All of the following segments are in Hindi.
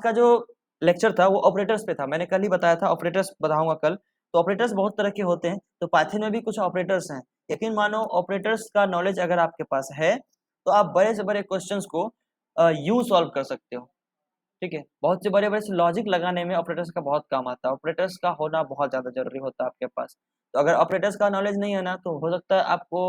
का जो लेक्चर था वो ऑपरेटर्स पे था, मैंने कल ही बताया था, ऑपरेटर्स बताऊंगा कल। तो ऑपरेटर्स बहुत तरह के होते हैं, तो पाइथन में भी कुछ ऑपरेटर्स हैं। यकीन मानो ऑपरेटर्स का नॉलेज अगर आपके पास है तो आप बड़े से बड़े क्वेश्चंस को यूं सॉल्व कर सकते हो। ठीक है, बहुत से बड़े बड़े से लॉजिक लगाने में ऑपरेटर्स का बहुत काम आता है, ऑपरेटर्स का होना बहुत ज़्यादा जरूरी होता है आपके पास। तो अगर ऑपरेटर्स का नॉलेज नहीं है ना, तो हो सकता है आपको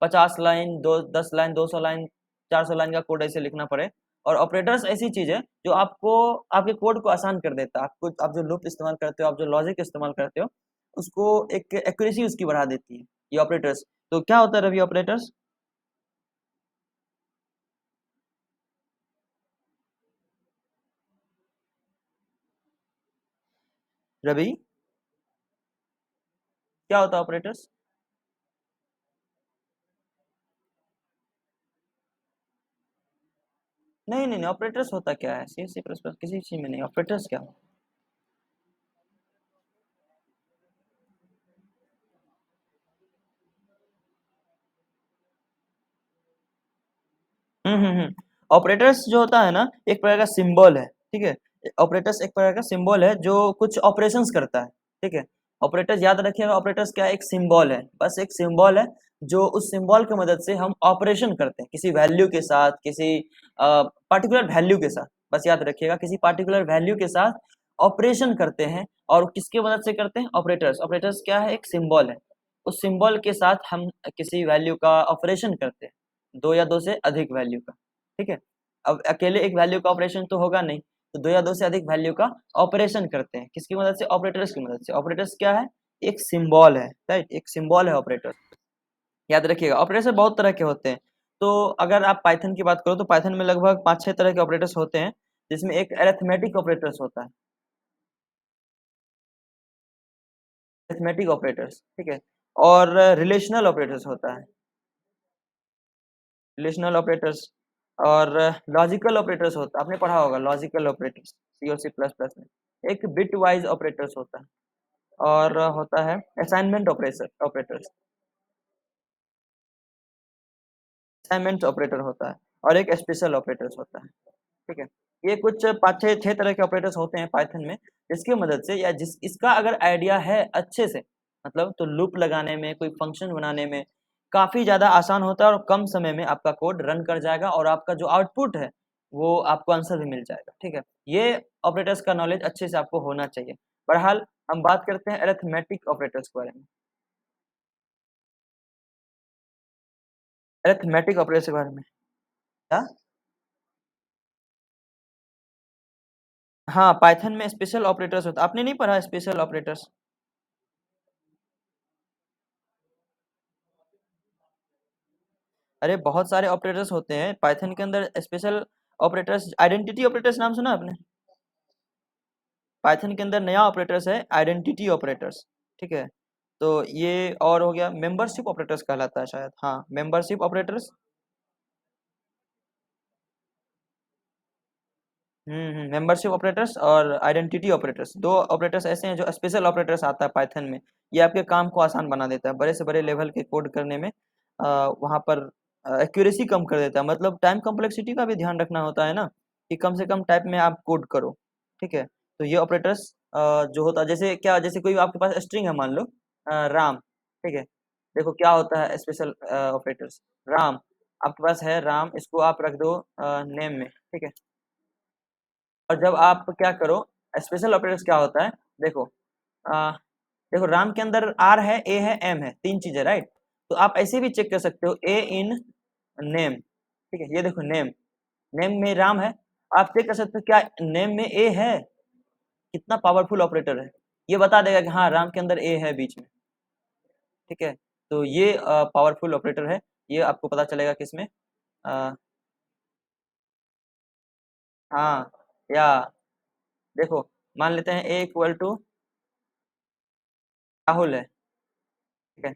50 लाइन, 10 लाइन, 200 लाइन, 400 लाइन का कोड ऐसे लिखना पड़े। और ऑपरेटर्स ऐसी चीज़ है जो आपको आपके कोड को आसान कर देता है। आपको आप जो लूप इस्तेमाल करते हो, आप जो लॉजिक इस्तेमाल करते हो, उसको एक एक्यूरेसी उसकी बढ़ा देती है ये ऑपरेटर्स। तो क्या होता है रवि ऑपरेटर्स? रवि, क्या होता है ऑपरेटर्स? नहीं नहीं नहीं, ऑपरेटर्स होता क्या है? सी सी प्लस प्लस किसी चीज में नहीं, ऑपरेटर्स क्या? ऑपरेटर्स जो होता है ना, एक प्रकार का सिंबल है। ठीक है, ऑपरेटर्स एक प्रकार का सिंबल है जो कुछ ऑपरेशंस करता है। ठीक है, ऑपरेटर्स याद रखिएगा, ऑपरेटर्स क्या है? एक सिंबल है, बस एक सिंबल है। जो उस सिंबल की मदद से हम ऑपरेशन करते हैं किसी वैल्यू के साथ, किसी पार्टिकुलर वैल्यू के साथ। बस याद रखिएगा, किसी पार्टिकुलर वैल्यू के साथ ऑपरेशन करते हैं। और किसके मदद से करते हैं? ऑपरेटर्स। ऑपरेटर्स क्या है? एक सिंबल है, उस सिंबल के साथ हम किसी वैल्यू का ऑपरेशन करते हैं, दो या दो से अधिक वैल्यू का। ठीक है, अब अकेले एक वैल्यू का ऑपरेशन तो होगा नहीं, तो दो या दो से अधिक वैल्यू का ऑपरेशन करते हैं किसकी मदद से? ऑपरेटर्स की मदद से। ऑपरेटर्स क्या है? एक सिंबल है, राइट, एक सिंबल है ऑपरेटर। याद रखिएगा, ऑपरेटर बहुत तरह के होते हैं। तो अगर आप पाइथन की बात करो तो पाइथन में लगभग 5-6 तरह के ऑपरेटर्स होते हैं, जिसमें एक अरिथमेटिक ऑपरेटर्स होता है। अरिथमेटिक ऑपरेटर्स, ठीक है। और रिलेशनल ऑपरेटर्स होता है, रिलेशनल ऑपरेटर्स। और लॉजिकल ऑपरेटर्स होता है, आपने पढ़ा होगा लॉजिकल ऑपरेटर्स सी और सी प्लस प्लस में। एक बिट वाइज ऑपरेटर्स होता है। और होता है assignment operator operators, assignment operator होता है। और एक स्पेशल ऑपरेटर्स होता है। ठीक है, ये कुछ 5-6 तरह के ऑपरेटर्स होते हैं पाइथन में, जिसकी मदद से या जिस इसका अगर आइडिया है अच्छे से, मतलब तो लूप लगाने में, कोई फंक्शन बनाने में काफ़ी ज़्यादा आसान होता है, और कम समय में आपका कोड रन कर जाएगा, और आपका जो आउटपुट है वो आपको आंसर भी मिल जाएगा। ठीक है, ये ऑपरेटर्स का नॉलेज अच्छे से आपको होना चाहिए। बहरहाल हम बात करते हैं अरिथमेटिक ऑपरेटर्स के बारे में। अरिथमेटिक ऑपरेटर्स के बारे में क्या? हाँ, पाइथन में स्पेशल ऑपरेटर्स होता है। आपने नहीं पढ़ा स्पेशल ऑपरेटर्स? अरे बहुत सारे ऑपरेटर्स होते हैं पाइथन के अंदर, स्पेशल ऑपरेटर्स। आइडेंटिटी ऑपरेटर्स नाम सुना आपने? पाइथन के अंदर नया ऑपरेटर्स है आइडेंटिटी ऑपरेटर्स। ठीक है, तो ये और हो गया मेंबरशिप ऑपरेटर्स कहलाता है शायद, हाँ मेंबरशिप ऑपरेटर्स। मेंबरशिप ऑपरेटर्स और आइडेंटिटी ऑपरेटर्स, दो ऑपरेटर्स ऐसे हैं जो स्पेशल ऑपरेटर्स आता है पाइथन में। ये आपके काम को आसान बना देता है, बड़े से बड़े लेवल के कोड करने में। वहाँ पर एक्यूरेसी कम कर देता है, मतलब टाइम कम्प्लेक्सिटी का भी ध्यान रखना होता है ना, कि कम से कम टाइप में आप कोड करो। ठीक है, तो ये ऑपरेटर्स जो होता है, जैसे क्या, जैसे कोई आपके पास स्ट्रिंग है, मान लो राम। ठीक है, देखो क्या होता है स्पेशल ऑपरेटर्स। राम, आपके पास है राम, इसको आप रख दो नेम में। ठीक है, और जब आप क्या करो, स्पेशल ऑपरेटर्स क्या होता है, देखो आ, देखो राम के अंदर आर है, ए है, एम है, तीन चीजें, राइट। तो आप ऐसे भी चेक कर सकते हो ए इन नेम। ठीक है, ये देखो नेम, नेम में राम है। आप चेक कर सकते हो क्या नेम में ए है? कितना पावरफुल ऑपरेटर है, ये बता देगा कि हाँ राम के अंदर ए है बीच में। ठीक है, तो ये पावरफुल ऑपरेटर है, ये आपको पता चलेगा किसमें। आ, हाँ, या देखो, मान लेते हैं ए इक्वल टू राहुल है। ठीक है,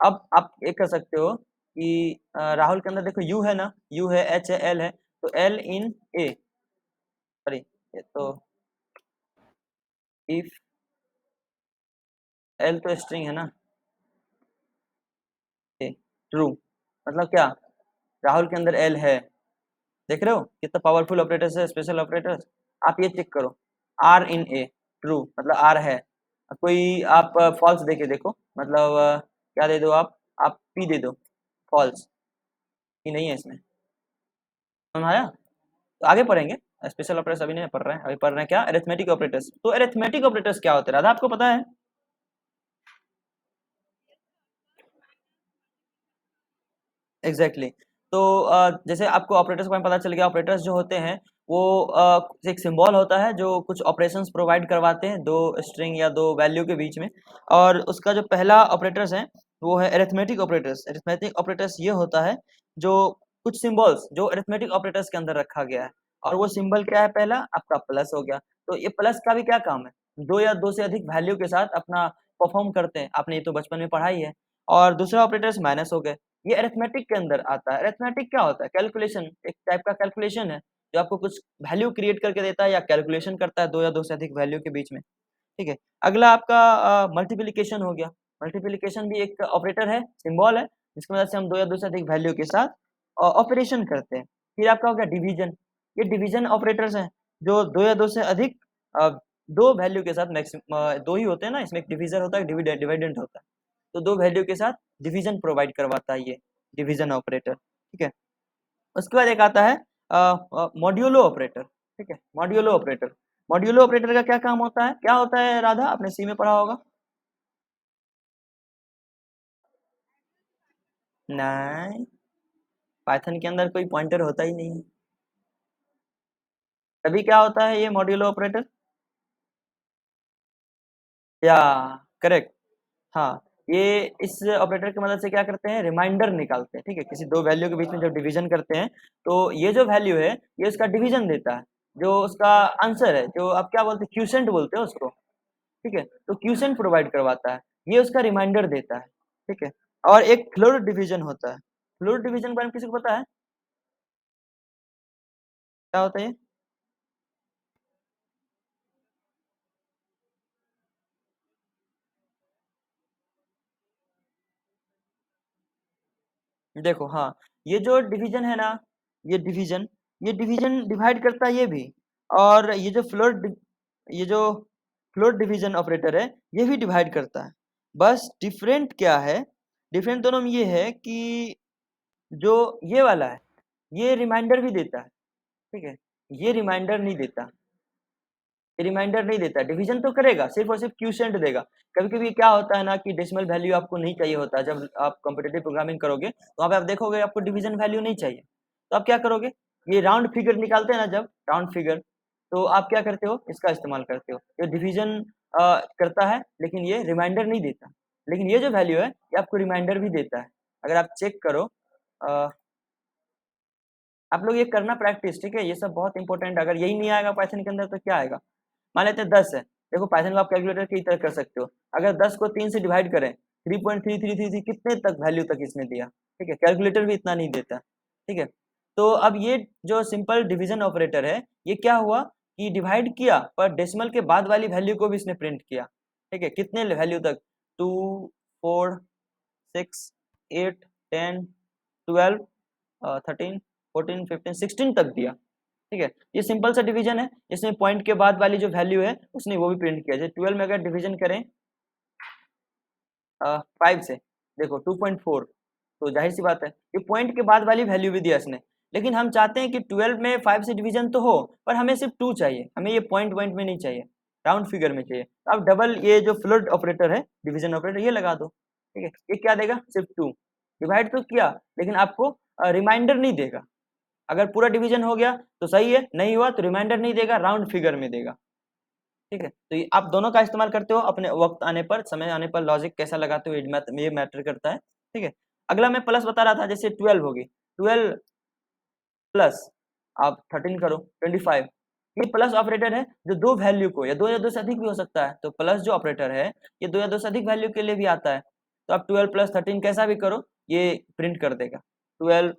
अब आप एक कर सकते हो कि राहुल के अंदर देखो यू है ना, यू है, एच है, एल है, तो एल इन ए, सॉरी, तो इफ एल तो स्ट्रिंग है ना, ए ट्रू, मतलब क्या, राहुल के अंदर एल है। देख रहे हो कितना पावरफुल ऑपरेटर है स्पेशल ऑपरेटर। आप ये चेक करो, आर इन ए ट्रू मतलब आर है, कोई आप फॉल्स देके देखो, मतलब क्या दे दो आप पी दे दो, फॉल्स, ये नहीं है इसमें, समझ आया? तो आगे पढ़ेंगे, स्पेशल ऑपरेटर्स अभी नहीं पढ़ रहे हैं, अभी पढ़ रहे हैं क्या, अरिथमेटिक ऑपरेटर्स। तो अरिथमेटिक ऑपरेटर्स क्या होते हैं राधा, आपको पता है? Exactly exactly. तो जैसे आपको ऑपरेटर्स के बारे में पता चल गया, ऑपरेटर्स जो होते हैं वो एक सिंबल होता है जो कुछ ऑपरेशंस प्रोवाइड करवाते हैं दो स्ट्रिंग या दो वैल्यू के बीच में, और उसका जो पहला ऑपरेटर्स है वो है अरिथमेटिक ऑपरेटर्स। अरिथमेटिक ऑपरेटर्स ये होता है जो कुछ सिंबल्स जो अरिथमेटिक ऑपरेटर्स के अंदर रखा गया है, और वो सिंबल क्या है, पहला आपका प्लस हो गया। तो ये प्लस का भी क्या काम है, दो या दो से अधिक वैल्यू के साथ अपना परफॉर्म करते हैं, आपने ये तो बचपन में पढ़ा ही है। और दूसरा ऑपरेटर्स माइनस हो गए, ये अरिथमेटिक के अंदर आता है। अरिथमेटिक क्या होता है, कैलकुलेशन, एक टाइप का कैलकुलेशन है जो आपको कुछ वैल्यू क्रिएट करके देता है या कैलकुलेशन करता है दो या दो से अधिक वैल्यू के बीच में, ठीक है। अगला आपका मल्टीप्लिकेशन हो गया। मल्टीप्लिकेशन भी एक ऑपरेटर है, सिंबल है, जिसकी मदद से हम दो या दो से अधिक वैल्यू के साथ ऑपरेशन करते हैं। फिर आपका हो गया डिवीजन, ये डिवीजन ऑपरेटर्स हैं जो दो या दो से अधिक अ, दो वैल्यू के साथ, मैक्सिमम दो ही होते हैं ना, इसमें एक डिवीजर होता है, डिविडेंड होता है, तो दो वैल्यू के साथ डिवीजन प्रोवाइड करवाता है ये डिवीजन ऑपरेटर, ठीक है। उसके बाद एक आता है मॉड्यूलो ऑपरेटर, ठीक है। मॉड्यूलो ऑपरेटर, मॉड्यूलो ऑपरेटर का क्या काम होता है, क्या होता है राधा, आपने सी में पढ़ा होगा? नहीं, पाइथन के अंदर कोई पॉइंटर होता ही नहीं है। तभी क्या होता है ये मॉड्यूलो ऑपरेटर, या करेक्ट, हाँ, ये इस ऑपरेटर की मदद से क्या करते हैं, रिमाइंडर निकालते हैं, ठीक है। किसी दो वैल्यू के बीच में जब डिवीजन करते हैं तो ये जो वैल्यू है ये उसका डिवीजन देता है, जो उसका आंसर है, जो आप क्या बोलते हैं, क्यूसेंट बोलते हैं उसको, ठीक है। तो क्यूसेंट प्रोवाइड करवाता है, ये उसका रिमाइंडर देता है, ठीक है। और एक फ्लोर डिवीजन होता है, फ्लोर डिवीजन के बारे में किसी को पता है, क्या होता है ये? देखो हाँ, ये जो डिवीजन है ना, ये डिवीजन, ये डिवीजन डिवाइड करता है ये भी, और ये जो फ्लोर डिवीजन ऑपरेटर है ये भी डिवाइड करता है। बस डिफरेंट क्या है, डिफरेंट दोनों में ये है कि जो ये वाला है ये रिमाइंडर भी देता है, ठीक है, ये रिमाइंडर नहीं देता, ये रिमाइंडर नहीं देता, डिवीजन तो करेगा, सिर्फ और सिर्फ क्यूसेंट देगा। कभी कभी क्या होता है ना कि डेसिमल वैल्यू आपको नहीं चाहिए होता, जब आप कॉम्पिटिटिव प्रोग्रामिंग करोगे तो वहाँ पे आप देखोगे आपको डिवीजन वैल्यू नहीं चाहिए, तो आप क्या करोगे, ये राउंड फिगर निकालते हैं ना, जब राउंड फिगर, तो आप क्या करते हो, इसका इस्तेमाल करते हो, ये डिवीजन करता है लेकिन ये रिमाइंडर नहीं देता, लेकिन ये जो वैल्यू है ये आपको रिमाइंडर भी देता है। अगर आप चेक करो, आप लोग ये करना प्रैक्टिस, ठीक है, ये सब बहुत इंपॉर्टेंट, अगर यही नहीं आएगा पाइथन के अंदर तो क्या आएगा। मान लेते हैं 10 है, देखो पाइथन को आप कैलकुलेटर की तरह कर सकते हो, अगर 10 को 3 से डिवाइड करें, 3.3333 कितने तक वैल्यू तक इसने दिया, ठीक है, कैलकुलेटर भी इतना नहीं देता, ठीक है। तो अब ये जो सिंपल डिवीजन ऑपरेटर है ये क्या हुआ कि डिवाइड किया पर डेसिमल के बाद वाली वैल्यू को भी इसने प्रिंट किया, ठीक है, कितने वैल्यू तक, 2, 4, 6, 8, 10, 12, 13, 14, 15, 16 तक दिया, ठीक है। ये सिंपल सा डिवीजन है, इसमें पॉइंट के बाद वाली जो वैल्यू है उसने वो भी प्रिंट किया। जैसे 12 में अगर डिवीजन करें 5 से, देखो 2.4, तो जाहिर सी बात है ये पॉइंट के बाद वाली वैल्यू भी दिया इसने, लेकिन हम चाहते हैं कि 12 में 5 से डिवीजन तो हो पर हमें सिर्फ 2 चाहिए, हमें ये पॉइंट पॉइंट में नहीं चाहिए, राउंड फिगर में चाहिए, तो आप डबल ये जो फ्लोट ऑपरेटर है, डिवीजन ऑपरेटर, ये लगा दो, ठीक है। ये क्या देगा, सिर्फ 2, डिवाइड तो किया लेकिन आपको रिमाइंडर नहीं देगा। अगर पूरा डिवीजन हो गया तो सही है, नहीं हुआ तो रिमाइंडर नहीं देगा, राउंड फिगर में देगा, ठीक है। तो ये आप दोनों का इस्तेमाल करते हो, अपने वक्त आने पर, समय आने पर लॉजिक कैसा लगाते हो ये मैटर करता है, ठीक है। अगला मैं प्लस बता रहा था, जैसे 12 होगी, 12 प्लस आप 13 करो 25, ये प्लस ऑपरेटर है जो दो वैल्यू को, या दो से अधिक भी हो सकता है, तो प्लस जो ऑपरेटर है ये दो या दो से अधिक वैल्यू के लिए भी आता है, तो आप 12 प्लस 13 कैसा भी करो ये प्रिंट कर देगा, 12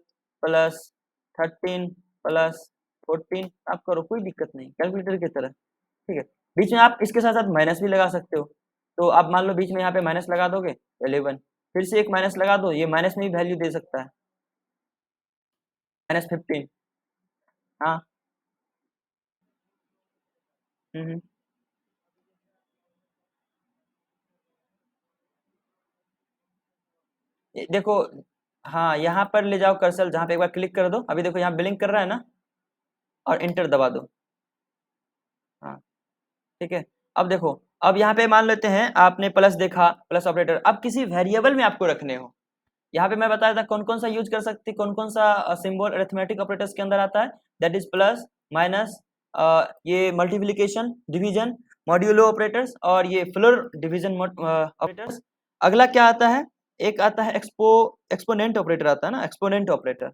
प्लस 13 प्लस 14 आप करो, कोई दिक्कत नहीं, कैलकुलेटर की तरह, ठीक है। बीच में आप इसके साथ साथ माइनस भी लगा सकते हो, तो आप मान लो बीच में यहाँ पे माइनस लगा दोगे 11, फिर से एक माइनस लगा दो, ये माइनस में भी वैल्यू दे सकता है, -15, हाँ हम्म। देखो, हाँ यहाँ पर ले जाओ कर्सर, जहाँ पे एक बार क्लिक कर दो, अभी देखो यहाँ ब्लिंक कर रहा है ना, और इंटर दबा दो। हाँ, ठीक है। अब देखो, अब यहाँ पे मान लेते हैं आपने प्लस देखा, प्लस ऑपरेटर, अब किसी वेरिएबल में आपको रखने हो, यहाँ पे मैं बताया था कौन कौन सा यूज कर सकते, कौन कौन सा सिंबल अरिथमेटिक ऑपरेटर्स के अंदर आता है, दैट इज प्लस, माइनस, ये मल्टीप्लिकेशन, डिवीजन, मॉड्यूलो ऑपरेटर्स, और ये फ्लोर डिवीजन ऑपरेटर्स। अगला क्या आता है, एक आता है एक्सपोनेंट ऑपरेटर आता है ना, एक्सपोनेंट ऑपरेटर,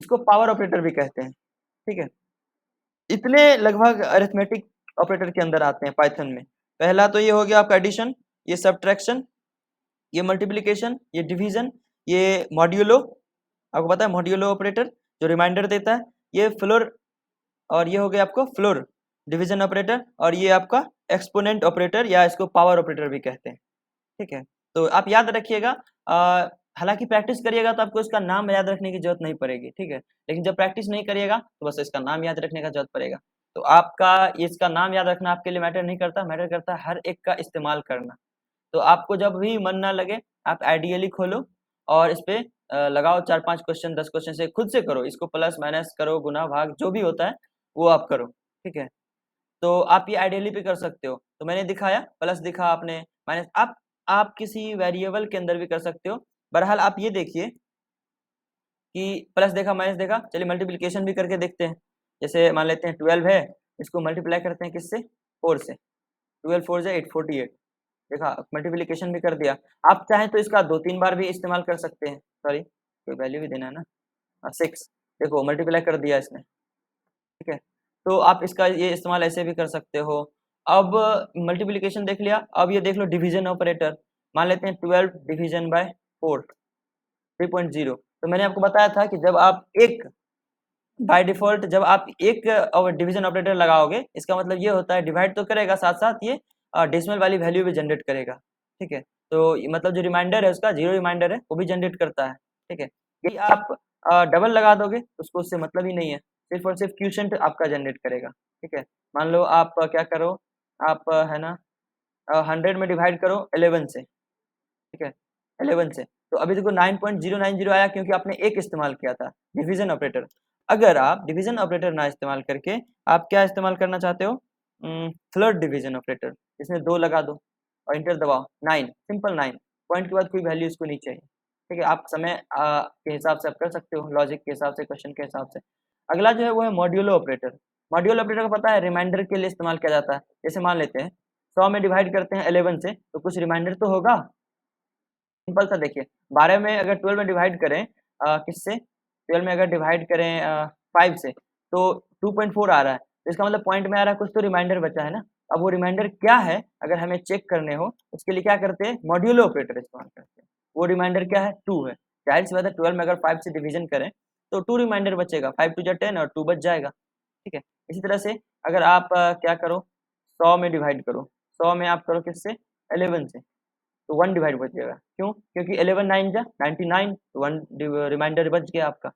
इसको पावर ऑपरेटर भी कहते हैं, ठीक है। इतने लगभग अरिथमेटिक ऑपरेटर के अंदर आते हैं पाइथन में। पहला तो ये हो गया आपका एडिशन, ये सब्ट्रैक्शन, ये मल्टीप्लिकेशन, ये डिवीजन, ये मॉड्यूलो, आपको पता है मॉड्यूलो ऑपरेटर जो रिमाइंडर देता है, ये फ्लोर, और ये हो गया आपको फ्लोर डिवीजन ऑपरेटर, और ये आपका एक्सपोनेंट ऑपरेटर या इसको पावर ऑपरेटर भी कहते हैं, ठीक है। तो आप याद रखिएगा, हालांकि प्रैक्टिस करिएगा तो आपको इसका नाम याद रखने की जरूरत नहीं पड़ेगी, ठीक है, लेकिन जब प्रैक्टिस नहीं करिएगा तो बस इसका नाम याद रखने का जरूरत पड़ेगा। तो आपका इसका नाम याद रखना आपके लिए मैटर नहीं करता, मैटर करता है हर एक का इस्तेमाल करना। तो आपको जब भी मन ना लगे, आप आइडियली खोलो और इस पे लगाओ 4-5 क्वेश्चन, 10 क्वेश्चन से खुद से करो, इसको प्लस माइनस करो, गुना भाग जो भी होता है वो आप करो, ठीक है। तो आप ये आइडियली पे कर सकते हो, तो मैंने दिखाया, प्लस दिखा आपने, माइनस, आप किसी वेरिएबल के अंदर भी कर सकते हो। बहरहाल आप ये देखिए कि प्लस देखा, माइनस देखा, चलिए मल्टीप्लिकेशन भी करके देखते हैं। जैसे मान लेते हैं 12 है, इसको मल्टीप्लाई करते हैं किससे, 4 से, 12 4 से 8 48, देखा मल्टीप्लिकेशन भी कर दिया। आप चाहें तो इसका 2-3 बार भी इस्तेमाल कर सकते हैं, सॉरी कोई वैल्यू भी देना है ना, 6, देखो मल्टीप्लाई कर दिया इसने, ठीक है। तो आप इसका ये इस्तेमाल ऐसे भी कर सकते हो। अब मल्टीप्लिकेशन देख लिया, अब ये देख लो डिवीजन ऑपरेटर, मान लेते हैं 12 डिवीजन बाय 4, 3.0। तो मैंने आपको बताया था कि जब आप एक, बाय डिफॉल्ट जब आप एक डिवीजन ऑपरेटर लगाओगे, इसका मतलब ये होता है डिवाइड तो करेगा, साथ साथ ये डेसिमल वाली वैल्यू भी जनरेट करेगा, ठीक है। तो मतलब जो रिमाइंडर है उसका, जीरो रिमाइंडर है, वो भी जनरेट करता है, ठीक है। यदि आप डबल लगा दोगे तो उसको उससे मतलब ही नहीं है, सिर्फ और सिर्फ क्यूशेंट आपका जनरेट करेगा, ठीक है। मान लो आप क्या करो, आप है ना 100 में डिवाइड करो 11 से, ठीक है, 11 से, तो अभी देखो 9.090 आया, क्योंकि आपने एक इस्तेमाल किया था, डिवीजन ऑपरेटर। अगर आप डिवीजन ऑपरेटर ना इस्तेमाल करके आप क्या इस्तेमाल करना चाहते हो, फ्लोट डिवीजन ऑपरेटर, इसमें 2 लगा दो और इंटर दबाओ, 9, सिंपल 9, पॉइंट के बाद कोई वैल्यू इसको नहीं चाहिए, ठीक है। आप समय के हिसाब से आप कर सकते हो, लॉजिक के हिसाब से, क्वेश्चन के हिसाब से। अगला जो है वो है मॉड्यूलो ऑपरेटर। मॉड्यूलो ऑपरेटर को पता है रिमाइंडर के लिए इस्तेमाल किया जाता है। जैसे मान लेते हैं 100 में डिवाइड करते हैं 11 से, तो कुछ रिमाइंडर तो होगा, सिंपल सा देखिए, 12 में अगर 12 में डिवाइड करें किससे, 12 में अगर डिवाइड करें 5 से, तो 2.4 आ रहा है, तो इसका मतलब पॉइंट में आ रहा है, कुछ तो रिमाइंडर बचा है ना। अब वो रिमाइंडर क्या है, अगर हमें चेक करने हो, उसके लिए क्या करते हैं, मॉड्यूलो ऑपरेटर इस्तेमाल करते हैं। वो रिमाइंडर क्या है, 2 है, जाहिर सी बात है 12 में अगर 5 से डिवीजन करें तो 2 रिमाइंडर बचेगा, 5 2 जा 10 और 2 बच जाएगा, ठीक है। इसी तरह से अगर आप क्या करो, 100 में डिवाइड करो, 100 में आप करो किससे, 11 से, तो 1 डिवाइड बचेगा, क्यों, क्योंकि 11 9 जा 99, तो 1 रिमाइंडर बच गया आपका,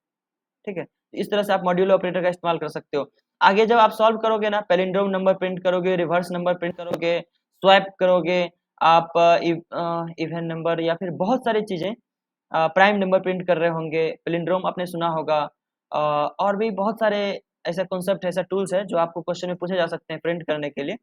ठीक है। तो इस तरह से आप मॉड्यूलो ऑपरेटर का इस्तेमाल कर सकते हो। आगे जब आप सॉल्व करोगे ना, पैलिंड्रोम नंबर प्रिंट करोगे, रिवर्स नंबर प्रिंट करोगे, स्वैप करोगे, आप इवन नंबर या फिर बहुत सारी चीजें, प्राइम नंबर प्रिंट कर रहे होंगे, पैलिंड्रोम आपने सुना होगा, और भी बहुत सारे ऐसा कॉन्सेप्ट, ऐसा टूल्स है जो आपको क्वेश्चन में पूछे जा सकते हैं प्रिंट करने के लिए।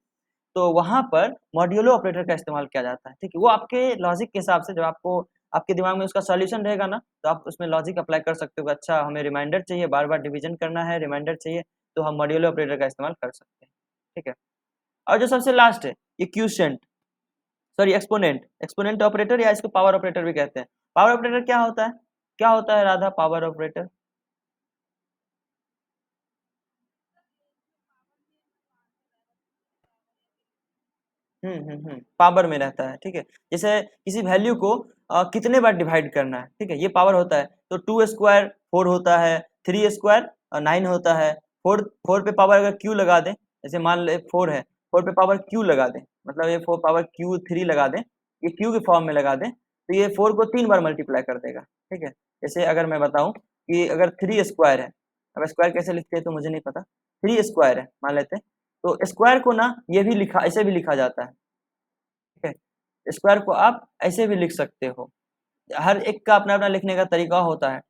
तो वहाँ पर मॉड्यूलो ऑपरेटर का इस्तेमाल किया जाता है, ठीक है। वो आपके लॉजिक के हिसाब से, जब आपको आपके दिमाग में उसका सॉल्यूशन रहेगा ना, तो आप उसमें लॉजिक अप्लाई कर सकते हो कि अच्छा हमें रिमाइंडर चाहिए, बार बार डिवीजन करना है, रिमाइंडर चाहिए, तो हम मॉड्यूलो ऑपरेटर का इस्तेमाल कर सकते हैं, ठीक है। और जो सबसे लास्ट है, ये quotient, sorry exponent, exponent operator या इसको पावर ऑपरेटर भी कहते हैं। पावर ऑपरेटर क्या होता है, क्या होता है राधा, पावर ऑपरेटर? पावर में रहता है, ठीक है। जैसे किसी वैल्यू को कितने बार डिवाइड करना है, ठीक है, ये पावर होता है। तो 2 स्क्वायर 4 होता है, 3 स्क्वायर 9 होता है, 4 4 पे पावर अगर क्यू लगा दें, जैसे मान ले 4 है, 4 पे पावर क्यू लगा दें, मतलब ये 4 पावर क्यू 3 लगा दें, ये क्यू के फॉर्म में लगा दें, तो ये 4 को 3 बार मल्टीप्लाई कर देगा, ठीक है। जैसे अगर मैं बताऊं कि अगर 3 स्क्वायर है, अब स्क्वायर कैसे लिखते हैं तो मुझे नहीं पता, 3 स्क्वायर है मान लेते हैं, तो स्क्वायर को ना ये भी लिखा ऐसे भी लिखा जाता है, ठीक है। स्क्वायर को आप ऐसे भी लिख सकते हो, हर एक का अपना अपना लिखने का तरीका होता है।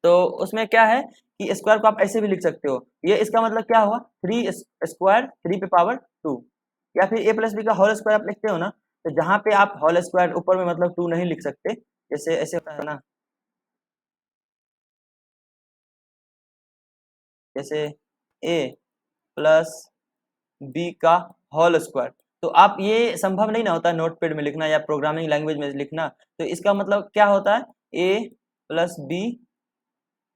तो उसमें क्या है कि स्क्वायर को आप ऐसे भी लिख सकते हो, ये इसका मतलब क्या हुआ, 3 स्क्वायर 3 पे पावर 2, या फिर a+b का होल स्क्वायर आप लिखते हो ना, तो जहाँ पे आप होल स्क्वायर ऊपर में मतलब 2 नहीं लिख सकते, जैसे ऐसे होता है ना, जैसे a+b का होल स्क्वायर, तो आप ये संभव नहीं ना होता नोटपैड में लिखना या प्रोग्रामिंग लैंग्वेज में लिखना, तो इसका मतलब क्या होता है, a+b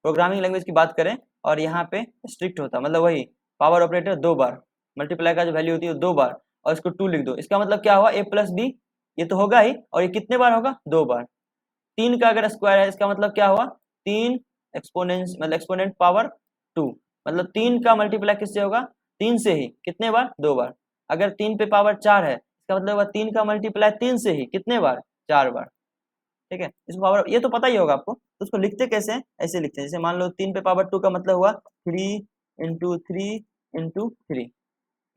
प्रोग्रामिंग लैंग्वेज की बात करें और यहाँ पे स्ट्रिक्ट होता है, मतलब वही पावर ऑपरेटर 2 बार, मल्टीप्लाई का जो वैल्यू होती है 2 बार, और इसको 2 लिख दो, इसका मतलब क्या हुआ, a+b, ये तो होगा ही, और ये कितने बार होगा, 2 बार। 3 का अगर स्क्वायर है, इसका मतलब क्या हुआ, 3 एक्सपोनेंट, मतलब एक्सपोनेंट पावर 2, मतलब 3 का मल्टीप्लाई किससे होगा, 3 से ही, कितने बार, 2 बार। अगर 3 पे पावर 4 है, इसका मतलब होगा 3 का मल्टीप्लाई 3 से ही कितने बार, 4 बार, ठीक है। इसको पावर, ये तो पता ही होगा आपको, तो उसको लिखते कैसे हैं, ऐसे लिखते हैं, जैसे मान लो 3 पे पावर 2 का मतलब हुआ 3 × 3 × 3,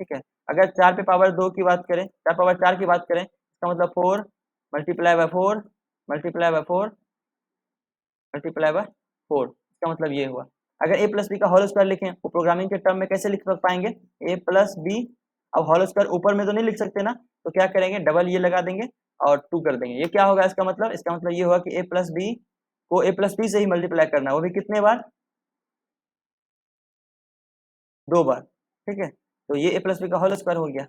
ठीक है। अगर 4 पे पावर 2 की बात करें, 4 पावर 4 की बात करें, इसका मतलब 4 multiply by 4 multiply by 4 multiply by 4, इसका मतलब ये हुआ। अगर a+b का होल स्क्वायर लिखें, वो प्रोग्रामिंग के टर्म में कैसे लिख पाएंगे, a+b, अब होल स्क्वायर ऊपर में तो नहीं लिख सकते ना, तो क्या करेंगे, डबल ये लगा देंगे और 2 कर देंगे, ये क्या होगा, इसका मतलब ये होगा कि a+b को a+b से ही मल्टीप्लाई करना, वो भी कितने बार, 2 बार, ठीक है। तो ये a+b का होल स्क्वायर हो गया,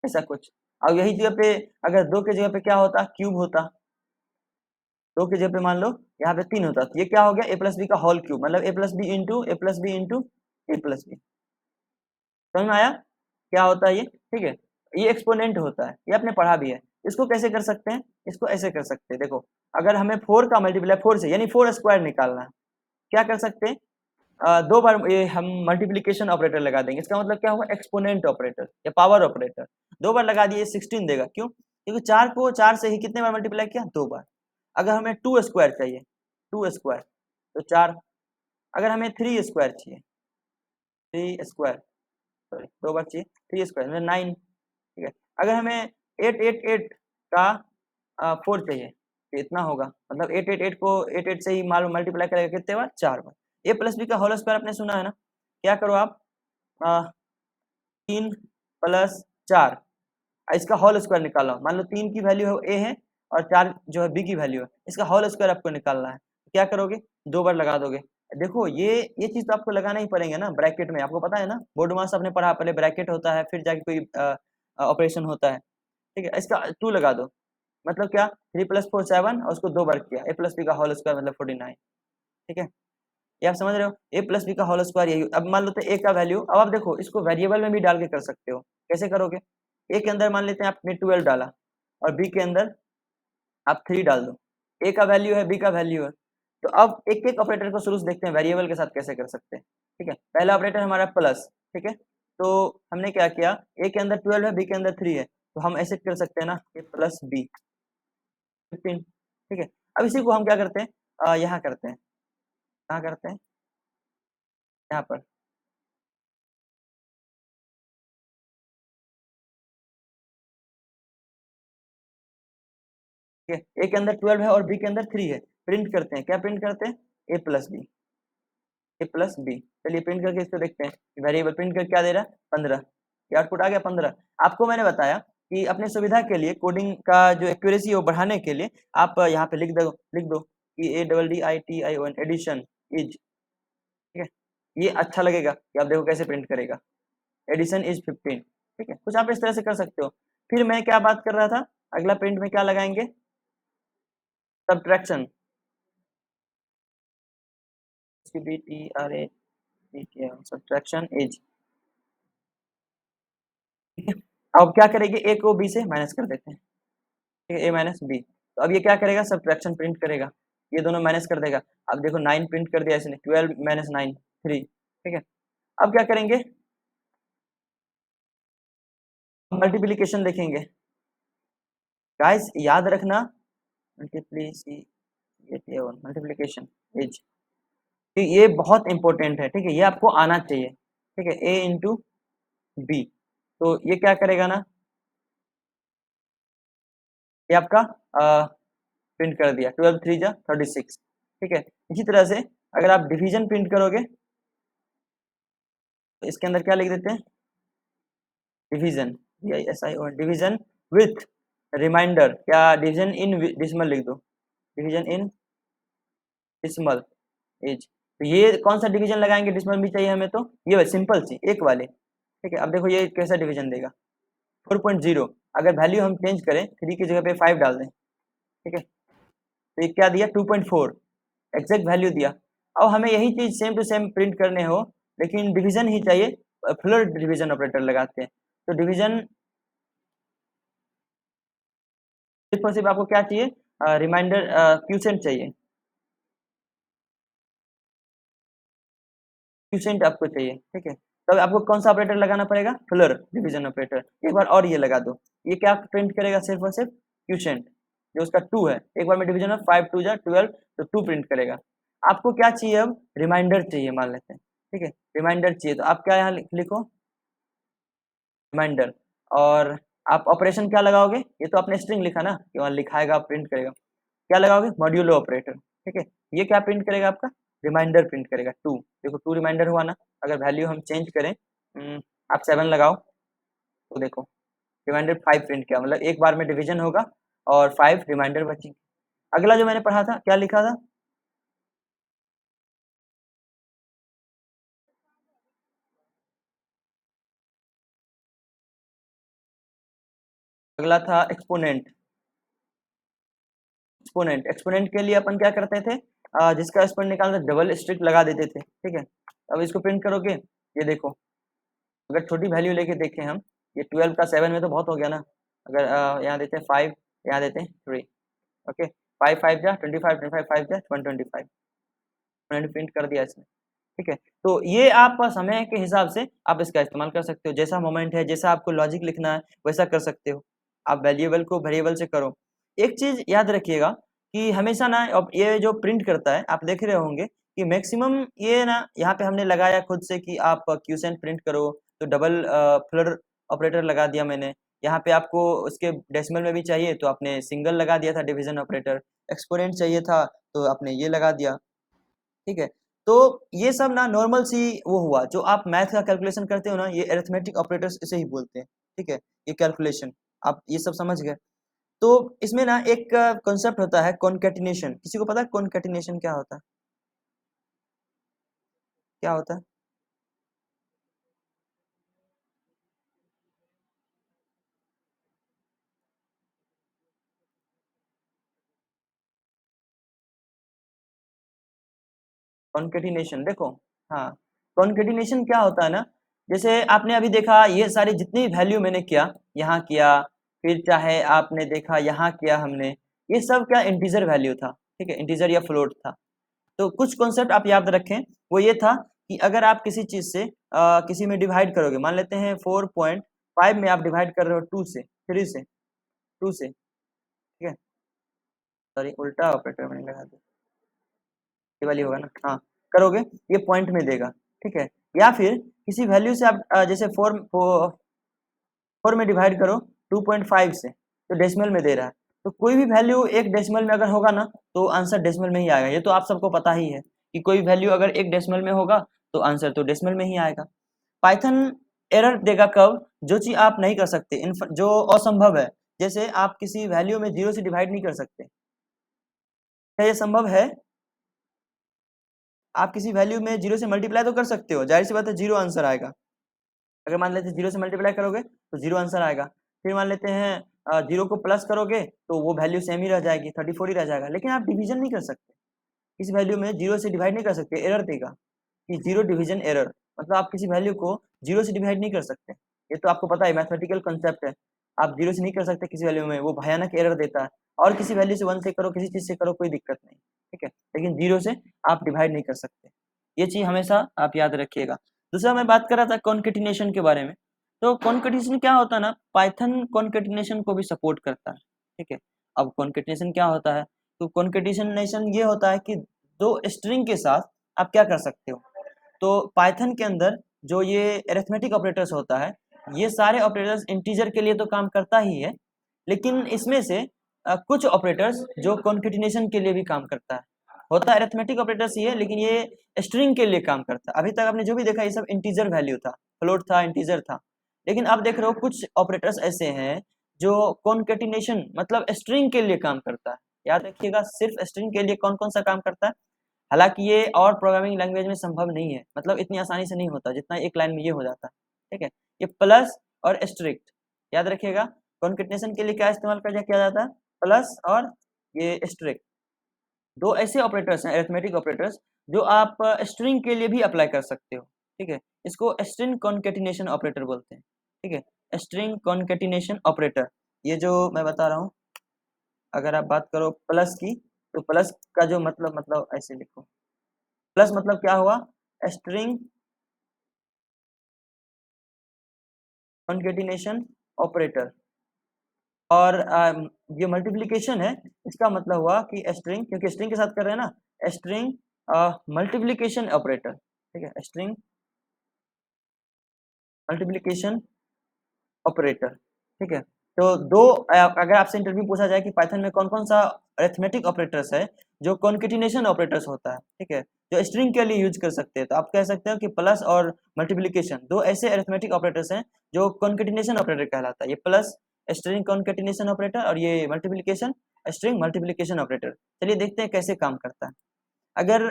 ऐसा कुछ। अब यही जगह पे अगर 2 के जगह पे क्या होता, क्यूब होता, 2 की जगह पे मान लो यहाँ पे 3 होता, तो ये क्या हो गया, a+b का होल क्यूब, मतलब a+b इंटू समझ में आया क्या होता है ये, ठीक है। ये एक्सपोनेंट होता है, ये आपने पढ़ा भी है। इसको कैसे कर सकते हैं, इसको ऐसे कर सकते हैं, देखो, अगर हमें 4 का मल्टीप्लाई 4 से, यानी 4 स्क्वायर निकालना है, क्या कर सकते हैं, 2 बार ये हम मल्टीप्लीकेशन ऑपरेटर लगा देंगे, इसका मतलब क्या होगा, एक्सपोनेंट ऑपरेटर या पावर ऑपरेटर, 2 बार लगा दिए 16 देगा, क्यों, क्योंकि 4 को 4 से ही कितने बार मल्टीप्लाई किया, 2 बार। अगर हमें 2 स्क्वायर चाहिए, 2 स्क्वायर तो 4, अगर हमें 3 स्क्वायर चाहिए, 3 स्क्वायर, सॉरी 2 बार चाहिए, 3 स्क्वायर मतलब 9, ठीक है। अगर हमें 888 का 4 चाहिए, तो इतना होगा, मतलब 888 को 88 से ही मालूम मल्टीप्लाई करेगा कितने बार, 4 बार। a+b का होल स्क्वायर आपने सुना है ना, क्या करो आप, 3 + 4, इसका होल स्क्वायर निकालो, मान लो 3 की वैल्यू है a है और 4 जो है b की वैल्यू है, इसका होल स्क्वायर आपको निकालना है, क्या करोगे, 2 बार लगा दोगे। देखो ये चीज तो आपको लगाना ही पड़ेगा ना, ब्रैकेट में, आपको पता है ना, बोर्ड मास आपने पढ़ा, पहले ब्रैकेट होता है, फिर जाके कोई ऑपरेशन होता है, ठीक है। इसका 2 लगा दो, मतलब क्या, 3 + 4 7, और उसको 2 बार किया, a+b का होल स्क्वायर मतलब 49, ठीक है। ये आप समझ रहे हो, a+b का होल स्क्वायर यही। अब मान लो तो a का वैल्यू, अब आप देखो इसको वेरिएबल में भी डाल के कर सकते हो, कैसे करोगे, a के अंदर मान लेते हैं आपने 12 डाला, और b के अंदर आप 3 डाल दो, a का वैल्यू है, b का वैल्यू है, तो अब एक एक ऑपरेटर को शुरू से देखते हैं वेरिएबल के साथ कैसे कर सकते हैं, ठीक है। पहला ऑपरेटर हमारा प्लस, ठीक है, तो हमने क्या किया, a के अंदर 12 है, b के अंदर 3 है, तो हम ऐसे कर सकते हैं ना, a+b 15, ठीक है। अब इसी को हम क्या करते हैं, यहाँ करते हैं, कहाँ करते हैं, यहाँ पर, ठीक है। a के अंदर 12 है और b के अंदर 3 है, प्रिंट करते हैं, क्या प्रिंट करते हैं, a+b, चलिए प्रिंट करके इसको देखते हैं, वेरिएबल प्रिंट करके क्या दे रहा है, 15, ये आउटपुट आ गया 15। आपको मैंने बताया कि अपने सुविधा के लिए, कोडिंग का जो एक्यूरेसी है वो बढ़ाने के लिए, आप यहाँ पे लिख दो कि ADDITION एडिशन इज, ठीक है, ये अच्छा लगेगा कि आप देखो कैसे प्रिंट करेगा, एडिशन इज 15, ठीक है, कुछ आप इस तरह से कर सकते हो। फिर मैं क्या बात कर रहा था, अगला प्रिंट में क्या लगाएंगे, सब्ट्रैक्शन, सब्ट्रैक्शन इज, ठीक है। अब क्या करेंगे, a को b से माइनस कर देते हैं, ठीक है, a - b, तो अब ये क्या करेगा, सब्ट्रैक्शन प्रिंट करेगा, ये दोनों माइनस कर देगा। अब देखो 9 प्रिंट कर दिया इसने, 12 - 9 3, ठीक है। अब क्या करेंगे, मल्टीप्लिकेशन देखेंगे, गाइस याद रखना, मल्टीप्लिकेशन इज, ये बहुत इंपॉर्टेंट है, ठीक है, ये आपको आना चाहिए, ठीक है, ए इंटू बी। तो ये क्या करेगा ना, ये आपका प्रिंट कर दिया 12 3 जा 36। ठीक है, इसी तरह से अगर आप डिवीजन प्रिंट करोगे तो इसके अंदर क्या लिख देते हैं, डिवीजन, डिवीजन विथ रिमाइंडर, क्या डिवीजन इन डिसिमल लिख दो, डिवीजन इन डिसिमल एज। तो ये कौन सा डिवीजन लगाएंगे, डिसिमल भी चाहिए हमें, तो ये सिंपल सी एक वाले। ठीक है, अब देखो ये कैसा डिवीजन देगा, 4.0। अगर वैल्यू हम चेंज करें 3 की जगह पे 5 डाल दें, ठीक है, तो ये क्या दिया 2.4, एग्जैक्ट वैल्यू दिया। अब हमें यही चीज सेम टू सेम प्रिंट करने हो, लेकिन डिवीजन ही चाहिए, फ्लोर डिवीजन ऑपरेटर लगाते हैं। तो डिवीजन सिर्फ और सिर्फ आपको क्या चाहिए, रिमाइंडर क्यूसेंट चाहिए, क्यूसेंट आपको चाहिए। ठीक है, तब आपको कौन सा ऑपरेटर लगाना पड़ेगा, फ्लोर डिवीजन ऑपरेटर। एक बार और ये लगा दो, ये क्या प्रिंट करेगा, सिर्फ और सिर्फ क्यूसेंट, जो उसका 2 है। एक बार में डिवीजन है 5 2 जा 12, तो 2 प्रिंट करेगा। आपको क्या चाहिए, अब रिमाइंडर चाहिए मान लेते हैं। ठीक है, रिमाइंडर चाहिए, तो आप क्या यहाँ लिखो रिमाइंडर, और आप ऑपरेशन क्या लगाओगे, ये तो आपने स्ट्रिंग लिखा ना कि वहाँ लिखाएगा प्रिंट करेगा, क्या लगाओगे मॉड्यूलो ऑपरेटर। ठीक है, ये क्या प्रिंट करेगा आपका, रिमाइंडर प्रिंट करेगा 2। देखो 2 रिमाइंडर हुआ ना। अगर वैल्यू हम चेंज करें, आप 7 लगाओ, तो देखो रिमाइंडर 5 प्रिंट किया, मतलब एक बार में डिवीजन होगा और 5 रिमाइंडर बचेंगे। अगला जो मैंने पढ़ा था क्या लिखा था, अगला था एक्सपोनेंट। एक्सपोनेंट, एक्सपोनेंट के लिए अपन क्या करते थे, जिसका एक्सपोनेंट निकालना डबल स्ट्रिक लगा देते थे। ठीक है, अब इसको प्रिंट करोगे, ये देखो अगर छोटी वैल्यू लेके देखें हम, ये 12 का 7 में तो बहुत हो गया ना। अगर यहाँ देते हैं 5, यहाँ देते हैं 3। ओके, 5 5 जा 25, 25 5 जा 125, मैंने प्रिंट कर दिया इसमें। ठीक है, तो ये आप समय के हिसाब से आप इसका इस्तेमाल कर सकते हो, जैसा मोमेंट है, जैसा आपको लॉजिक लिखना है वैसा कर सकते हो। आप वेरिएबल को वेरिएबल से करो। एक चीज याद रखिएगा कि हमेशा ना, अब ये जो प्रिंट करता है आप देख रहे होंगे कि मैक्सिमम ये ना, यहाँ पे हमने लगाया खुद से कि आप क्यूसेंट प्रिंट करो, तो डबल फ्लर ऑपरेटर लगा दिया मैंने। यहाँ पे आपको उसके डेसिमल में भी चाहिए तो आपने सिंगल लगा दिया था डिवीजन ऑपरेटर, एक्सपोनेंट चाहिए था तो आपने ये लगा दिया। ठीक है, तो ये सब ना नॉर्मल सी वो हुआ, जो आप मैथ का कैलकुलेशन करते हो ना, ये अरिथमेटिक ऑपरेटर्स इसे ही बोलते हैं। ठीक है, ये कैलकुलेशन आप ये सब समझ गए। तो इसमें ना एक कॉन्सेप्ट होता है कॉन्केटिनेशन। किसी को पता है कॉन्केटिनेशन क्या होता है, क्या होता है? कॉन्केटिनेशन देखो, हाँ, कॉन्केटिनेशन क्या होता है ना, जैसे आपने अभी देखा ये सारी जितनी वैल्यू मैंने किया, यहाँ किया, फिर चाहे आपने देखा यहाँ किया हमने, ये सब क्या इंटीजर वैल्यू था। ठीक है, इंटीजर या फ्लोट था। तो कुछ कॉन्सेप्ट आप याद रखें, वो ये था कि अगर आप किसी चीज से किसी में डिवाइड करोगे, मान लेते हैं 4.5 में आप डिवाइड कर रहे हो 2 से, 3 से, 2 से। ठीक है, सॉरी उल्टा ऑपरेटर मैंने लगा दिया, ये वाली होगा ना, हाँ, करोगे ये पॉइंट में देगा। ठीक है, या फिर किसी वैल्यू से आप जैसे 4 में डिवाइड करो 2.5 से, तो डेसिमल में दे रहा है, तो कोई भी वैल्यू एक डेसिमल में अगर होगा ना, तो आंसर डेसिमल में ही आएगा। ये तो आप सबको पता ही है कि कोई वैल्यू अगर एक डेसिमल में होगा तो आंसर तो डेसिमल में ही आएगा। पाइथन एरर देगा कब, जो चीज आप नहीं कर सकते, जो असंभव है। जैसे आप किसी वैल्यू में 0 से डिवाइड नहीं कर सकते, क्या ये संभव है? आप किसी वैल्यू में 0 से मल्टीप्लाई तो कर सकते हो, जाहिर सी बात है 0 आंसर आएगा। अगर मान लेते हैं 0 से मल्टीप्लाई करोगे तो 0 आंसर आएगा। फिर मान लेते हैं 0 को प्लस करोगे तो वो वैल्यू सेम ही रह जाएगी, 34 ही रह जाएगा। लेकिन आप डिवीजन नहीं कर सकते, इस वैल्यू में 0 से डिवाइड नहीं कर सकते, एरर देगा कि 0 डिवीजन एरर, मतलब आप किसी वैल्यू को 0 से डिवाइड नहीं कर सकते। ये तो आपको पता है, मैथमेटिकल कंसेप्ट है। आप 0 से नहीं कर सकते किसी वैल्यू में, वो भयानक एरर देता है। और किसी वैल्यू से 1 से करो, किसी चीज से करो, कोई दिक्कत नहीं। ठीक है, लेकिन 0 से आप डिवाइड नहीं कर सकते, ये चीज हमेशा आप याद रखिएगा। दूसरा मैं बात कर रहा था कॉन्केटिनेशन के बारे में। तो कॉन्केटिनेशन क्या होता है ना, पाइथन कॉन्केटिनेशन को भी सपोर्ट करता है। ठीक है, अब कॉन्केटिनेशन क्या होता है, तो कॉन्केटिनेशन ये होता है कि दो स्ट्रिंग के साथ आप क्या कर सकते हो। तो पाइथन के अंदर जो ये अरिथमेटिक ऑपरेटर्स होता है, ये सारे ऑपरेटर्स इंटीजर के लिए तो काम करता ही है, लेकिन इसमें से कुछ ऑपरेटर्स जो कॉन्केटिनेशन के लिए भी काम करता है। होता है अरिथमेटिक ऑपरेटर्स ही है, लेकिन ये स्ट्रिंग के लिए काम करता है। अभी तक आपने जो भी देखा ये सब इंटीजर वैल्यू था, फ्लोट था, इंटीजर था, लेकिन आप देख रहे हो कुछ ऑपरेटर्स ऐसे हैं जो कॉन्केटिनेशन मतलब स्ट्रिंग के लिए काम करता है। याद रखिएगा, सिर्फ स्ट्रिंग के लिए कौन कौन सा काम करता है। हालांकि ये और प्रोग्रामिंग लैंग्वेज में संभव नहीं है, मतलब इतनी आसानी से नहीं होता जितना एक लाइन में ये हो जाता है। ठीक है, ये प्लस और स्ट्रिक्ट याद रखिएगा। कॉन्केटिनेशन के लिए क्या इस्तेमाल किया जाता है, प्लस और ये स्ट्रिक्ट। दो ऐसे ऑपरेटर्स हैं अरिथमेटिक ऑपरेटर्स जो आप स्ट्रिंग के लिए भी अप्लाई कर सकते हो। ठीक है, इसको स्ट्रिंग कॉन्केटिनेशन ऑपरेटर बोलते हैं। ठीक है, स्ट्रिंग कॉन्केटिनेशन ऑपरेटर, ये जो मैं बता रहा हूँ। अगर आप बात करो प्लस की, तो प्लस का जो मतलब ऐसे लिखो, प्लस मतलब क्या हुआ, स्ट्रिंग कॉन्केटिनेशन ऑपरेटर। और ये मल्टीप्लिकेशन है, इसका मतलब हुआ कि स्ट्रिंग, क्योंकि स्ट्रिंग के साथ कर रहे हैं ना, स्ट्रिंग मल्टीप्लिकेशन ऑपरेटर। ठीक है, स्ट्रिंग मल्टीप्लिकेशन ऑपरेटर। ठीक है, तो अगर आपसे इंटरव्यू पूछा जाए कि पाइथन में कौन कौन सा अरिथमेटिक ऑपरेटर्स है जो कॉन्केटिनेशन ऑपरेटर्स होता है, ठीक है, जो स्ट्रिंग के लिए यूज कर सकते हैं, तो आप कह सकते हो कि प्लस और मल्टीप्लिकेशन दो ऐसे अरिथमेटिक ऑपरेटर्स हैं जो कॉन्केटिनेशन ऑपरेटर कहलाता है। ये प्लस स्ट्रिंग कॉन्केटिनेशन ऑपरेटर और ये मल्टीप्लिकेशन स्ट्रिंग मल्टीप्लिकेशन ऑपरेटर। चलिए देखते हैं कैसे काम करता है। अगर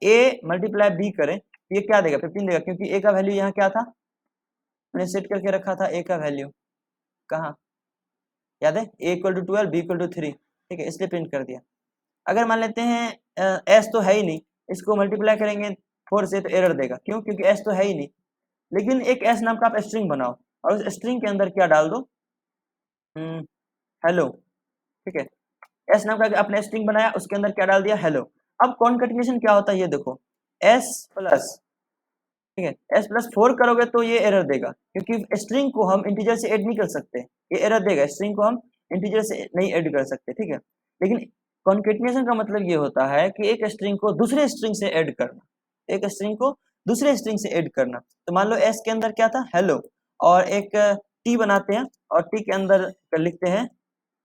ए मल्टीप्लाई बी करें तो ये क्या देगा, 15 देगा, क्योंकि ए का वैल्यू यहाँ क्या था, हमने सेट करके रखा था ए का वैल्यू कहाँ, याद है, a equal to 12, b equal to 3। ठीक है, इसलिए प्रिंट कर दिया। अगर मान लेते हैं s तो है ही नहीं, इसको मल्टीप्लाई करेंगे 4 से तो एरर देगा, क्यों, क्योंकि s तो है ही नहीं। लेकिन एक s नाम का आप स्ट्रिंग बनाओ और उस स्ट्रिंग के अंदर क्या डाल दो, हेलो। ठीक है, s नाम का आपने स्ट्रिंग बनाया, उसके अंदर क्या डाल दिया, हेलो। अब कॉन्केटिनेशन क्या होता है ये देखो, s प्लस, ठीक है, s प्लस 4 करोगे तो ये एरर देगा, क्योंकि स्ट्रिंग को हम इंटीजर से ऐड नहीं कर सकते, ये एरर देगा, स्ट्रिंग को हम इंटीजर से नहीं ऐड कर सकते। ठीक है, लेकिन कॉन्केटिनेशन का मतलब ये होता है कि एक स्ट्रिंग को दूसरे स्ट्रिंग से ऐड करना, एक स्ट्रिंग को दूसरे स्ट्रिंग से ऐड करना। तो मान लो s के अंदर क्या था, हेलो, और एक t बनाते हैं और t के अंदर लिखते हैं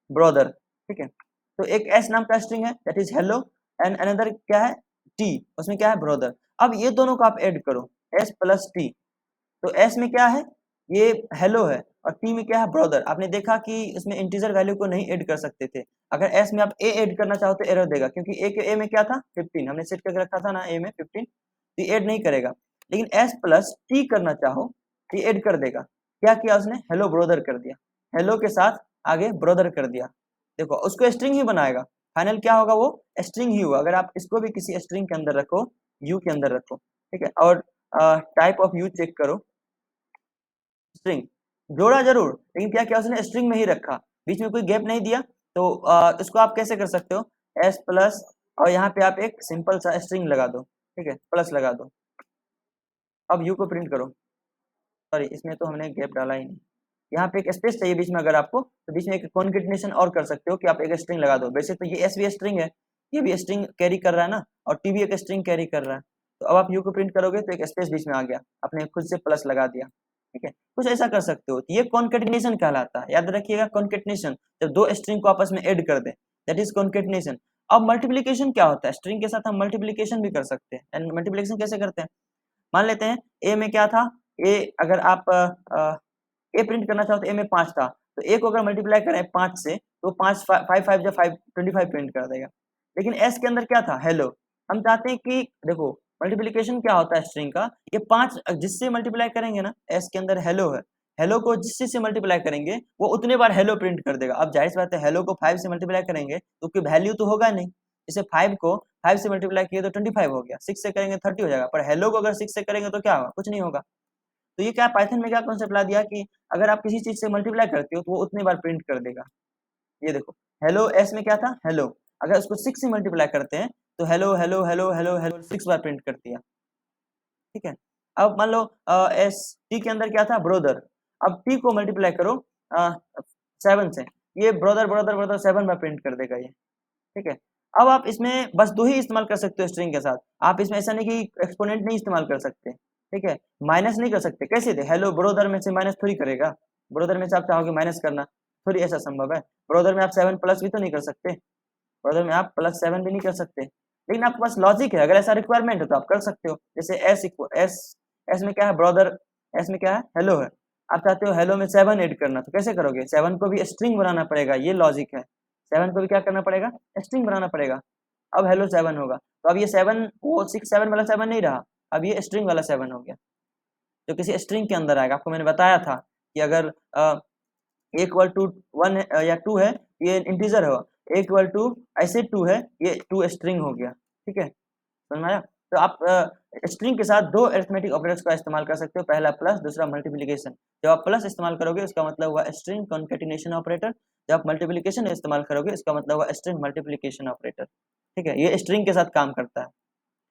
ब्रदर। ठीक है, तो एक s नाम का स्ट्रिंग है that is hello, and another क्या है, t, उसमें क्या है, ब्रदर। अब ये दोनों को आप ऐड करो, s प्लस t, तो s में क्या है, ये हेलो है, और t में क्या है, ब्रदर। आपने देखा कि इसमें इंटीजर वैल्यू को नहीं ऐड कर सकते थे। अगर s में आप a ऐड करना चाहो तो एरर देगा, क्योंकि a में क्या था, 15, हमने सेट करके रखा था ना a में 15, तो ये ऐड नहीं करेगा। लेकिन s प्लस t करना चाहो तो ये ऐड कर देगा। क्या किया उसने, हेलो ब्रदर कर दिया, हेलो के साथ आगे ब्रदर कर दिया। देखो, उसको स्ट्रिंग ही बनाएगा, फाइनल क्या होगा, वो स्ट्रिंग ही होगा। अगर आप इसको भी किसी स्ट्रिंग के अंदर रखो, यू के अंदर रखो, ठीक है, और टाइप ऑफ यू चेक करो, स्ट्रिंग जोड़ा जरूर, लेकिन क्या किया उसने, स्ट्रिंग में ही रखा, बीच में कोई गैप नहीं दिया। तो इसको आप कैसे कर सकते हो, s प्लस और यहाँ पे आप एक सिंपल सा स्ट्रिंग लगा दो, ठीक है, प्लस लगा दो। अब यू को प्रिंट करो, सॉरी इसमें तो हमने गैप डाला ही नहीं, यहाँ पे एक स्पेस चाहिए बीच में। अगर आपको तो बीच में एक कॉन्केटिनेशन और कर सकते हो कि आप एक स्ट्रिंग लगा दो। वैसे तो ये एस भी स्ट्रिंग है, ये भी स्ट्रिंग कैरी कर रहा है ना, और टी भी एक स्ट्रिंग कैरी कर रहा है। तो अब आप यू को प्रिंट करोगे तो एक स्पेस बीच में आ गया, आपने खुद से प्लस लगा दिया। ठीक है, कुछ ऐसा कर सकते हो, ये कॉन्केटिनेशन कहलाता है। याद रखिएगा, कॉन्केटिनेशन जब दो स्ट्रिंग को आपस में ऐड कर दे, दैट इज कॉन्केटिनेशन। अब मल्टीप्लीकेशन क्या होता है, स्ट्रिंग के साथ हम मल्टीप्लीकेशन भी कर सकते हैं। एंड मल्टीप्लीकेशन कैसे करते हैं, मान लेते हैं ए में क्या था, ए अगर आप ए प्रिंट करना चाहो तो ए में 5 था, तो ए को अगर मल्टीप्लाई करें 5 से तो 5 5 5 जा 5 25 प्रिंट कर देगा। लेकिन एस के अंदर क्या था, हेलो। हम चाहते हैं कि देखो मल्टीप्लिकेशन क्या होता है स्ट्रिंग का, ये 5 जिससे मल्टीप्लाई करेंगे ना, एस के अंदर हेलो है, हेलो को जिस चीज से मल्टीप्लाई करेंगे वो उतने बार हेलो प्रिंट कर देगा। अब जाहिर सी बात है, हेलो को 5 से मल्टीप्लाई करेंगे तो कोई वैल्यू तो होगा नहीं, जैसे 5 को 5 से मल्टीप्लाई किए तो 25 हो गया, 6 से करेंगे 30 हो जाएगा, पर हेलो को अगर 6 से करेंगे तो क्या होगा, कुछ नहीं होगा। तो ये क्या पाइथन में क्या कॉन्सेप्ट ला दिया कि अगर आप किसी चीज से मल्टीप्लाई करते हो तो वो उतनी बार प्रिंट कर देगा। ये देखो, हेलो एस में क्या था, हेलो, अगर उसको 6 से मल्टीप्लाई करते हैं तो hello hello hello hello hello 6 बार प्रिंट कर दिया। ठीक है, अब मान लो एस टी के अंदर क्या था, ब्रोदर, अब टी को मल्टीप्लाई करो 7 से, ये ब्रोदर ब्रोदर ब्रोदर 7 बार प्रिंट कर देगा ये। ठीक है, अब आप इसमें बस दो ही इस्तेमाल कर सकते हो स्ट्रिंग के साथ, आप इसमें ऐसा नहीं कि एक्सपोनेंट नहीं इस्तेमाल कर सकते। ठीक है, माइनस नहीं कर सकते, कैसे थे, हेलो ब्रोदर में से माइनस थोड़ी करेगा, ब्रोदर में से आप चाहोगे माइनस करना, थोड़ी ऐसा संभव है। ब्रोदर में आप 7 प्लस भी तो नहीं कर सकते, ब्रोदर में आप +7 भी नहीं कर सकते, लेकिन आपके पास लॉजिक है, अगर ऐसा रिक्वायरमेंट है तो आप कर सकते हो। जैसे एस में क्या है ब्रदर, एस में क्या है हेलो है, आप चाहते हो हेलो में 7 ऐड करना, तो कैसे करोगे, 7 को भी स्ट्रिंग बनाना पड़ेगा, ये लॉजिक है, 7 को भी क्या करना पड़ेगा, स्ट्रिंग बनाना पड़ेगा। अब हेलो 7 होगा, तो अब ये 7 वो 6 7 वाला 7 नहीं रहा, अब ये स्ट्रिंग वाला 7 हो गया, जो किसी स्ट्रिंग के अंदर आएगा। आपको मैंने बताया था कि अगर इक्वल टू 1 या 2 है, ये इंटीजर है, इक्वल टू ऐसे 2 है, ये 2 स्ट्रिंग हो गया, ठीक है, समझ में आया। तो आप स्ट्रिंग के साथ दो अरिथमेटिक ऑपरेटर्स का इस्तेमाल कर सकते हो, पहला प्लस, दूसरा मल्टीप्लिकेशन। जब आप प्लस इस्तेमाल करोगे उसका मतलब हुआ स्ट्रिंग कॉन्केटिनेशन ऑपरेटर, जब आप मल्टीप्लिकेशन इस्तेमाल करोगे इसका मतलब हुआ स्ट्रिंग मल्टीप्लिकेशन ऑपरेटर, ठीक है, ये स्ट्रिंग के साथ काम करता है,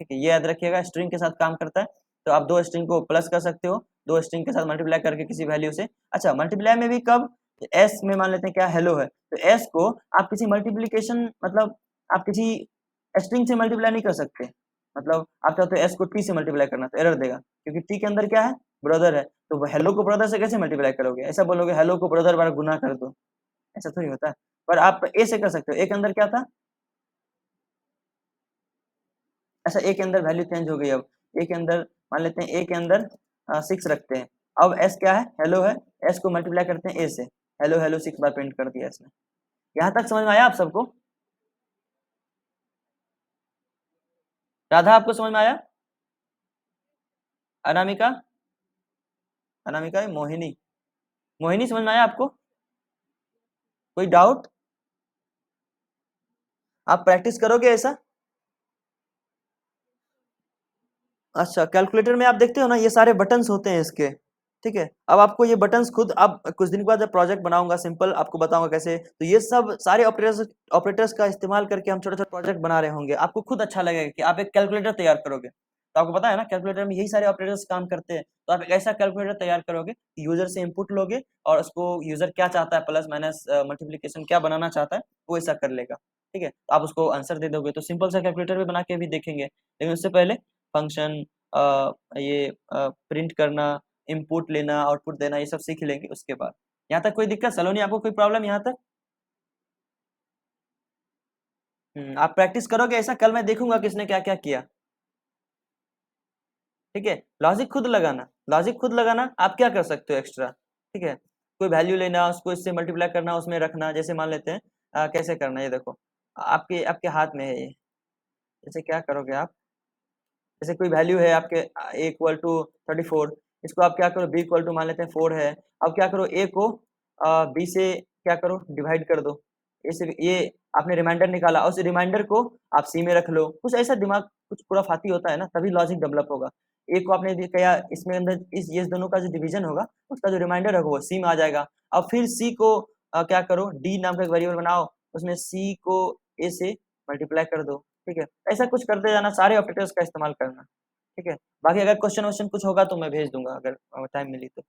ठीक है, ये याद रखिएगा, स्ट्रिंग के साथ काम करता है। तो आप दो स्ट्रिंग को प्लस कर सकते हो, दो स्ट्रिंग के साथ मल्टीप्लाई करके किसी वैल्यू से। अच्छा, मल्टीप्लाई में भी कब, एस में मान लेते हैं क्या हेलो है, तो एस को आप किसी मल्टीप्लिकेशन मतलब आप किसी स्ट्रिंग से मल्टीप्लाई नहीं कर सकते, मतलब आप चाहते हो एस को टी से मल्टीप्लाई करना तो एरर देगा, क्योंकि टी के अंदर क्या है, ब्रदर है, तो हेलो को ब्रदर से कैसे मल्टीप्लाई करोगे, ऐसा बोलोगे हेलो को ब्रदर बार गुना कर दो, ऐसा थोड़ी होता है। पर आप ए से कर सकते हो, ए के अंदर क्या था, अच्छा ए के अंदर वैल्यू चेंज हो गई, अब ए के अंदर मान लेते हैं, ए के अंदर 6 रखते हैं, अब एस क्या है, हेलो है, एस को मल्टीप्लाई करते हैं ए से, हेलो हेलो 6 बार प्रिंट कर दिया इसने। यहाँ तक समझ में आया आप सबको, राधा आपको समझ में आया, अनामिका, अनामिका है मोहिनी, मोहिनी समझ में आया आपको, कोई डाउट, आप प्रैक्टिस करोगे ऐसा। अच्छा, कैलकुलेटर में आप देखते हो ना, ये सारे बटन्स होते हैं इसके, ठीक है, अब आपको ये बटन्स खुद, अब कुछ दिन के बाद जब प्रोजेक्ट बनाऊंगा सिंपल आपको बताऊंगा कैसे, तो ये सब सारे ऑपरेटर्स ऑपरेटर्स का इस्तेमाल करके हम छोटे छोटे प्रोजेक्ट बना रहे होंगे, आपको खुद अच्छा लगेगा कि आप एक कैलकुलेटर तैयार करोगे। तो आपको पता है ना कैलकुलेटर में यही सारे ऑपरेटर्स काम करते हैं, तो आप एक ऐसा कैलकुलेटर तैयार करोगे, यूजर से इनपुट लोगे और उसको यूजर क्या चाहता है, प्लस माइनस मल्टीप्लीकेशन क्या बनाना चाहता है, वो ऐसा कर लेगा, ठीक है, तो आप उसको आंसर दे दोगे, तो सिंपल सा कैलकुलेटर भी बना के भी देखेंगे, लेकिन उससे पहले फंक्शन, ये प्रिंट करना, इनपुट लेना, आउटपुट देना, ये सब सीख लेंगे उसके बाद। यहाँ तक कोई दिक्कत सलोनी, आपको कोई प्रॉब्लम यहाँ तक, आप प्रैक्टिस करोगे ऐसा, कल मैं देखूंगा किसने क्या क्या किया, ठीक है, लॉजिक खुद लगाना, लॉजिक खुद लगाना, आप क्या कर सकते हो एक्स्ट्रा, ठीक है, कोई वैल्यू लेना, उसको इससे मल्टीप्लाई करना, उसमें रखना, जैसे मान लेते हैं कैसे करना, ये देखो, आपके आपके हाथ में है ये, जैसे क्या करोगे आप, जैसे कोई वैल्यू है आपके ए इक्वल टू 34, इसको आप क्या करो, बी इक्वल टू मान लेते हैं 4 है, अब क्या करो, ए को बी से क्या करो, डिवाइड कर दो, इसे ये आपने रिमाइंडर निकाला, उस रिमाइंडर को आप सी में रख लो, कुछ ऐसा दिमाग कुछ पूरा फाती होता है ना, तभी लॉजिक डेवलप होगा। ए को आपने कहा इसमें अंदर इस ये दोनों का जो डिवीजन होगा उसका जो रिमाइंडर होगा वो सी में आ जाएगा। अब फिर सी को क्या करो, डी नाम का एक वेरिएबल बनाओ, उसमें सी को ए से मल्टीप्लाई कर दो, ठीक है, ऐसा कुछ करते जाना, सारे ऑपरेटर्स का इस्तेमाल करना, ठीक है। बाकी अगर क्वेश्चन वोश्चन कुछ होगा तो मैं भेज दूंगा, अगर टाइम मिली तो।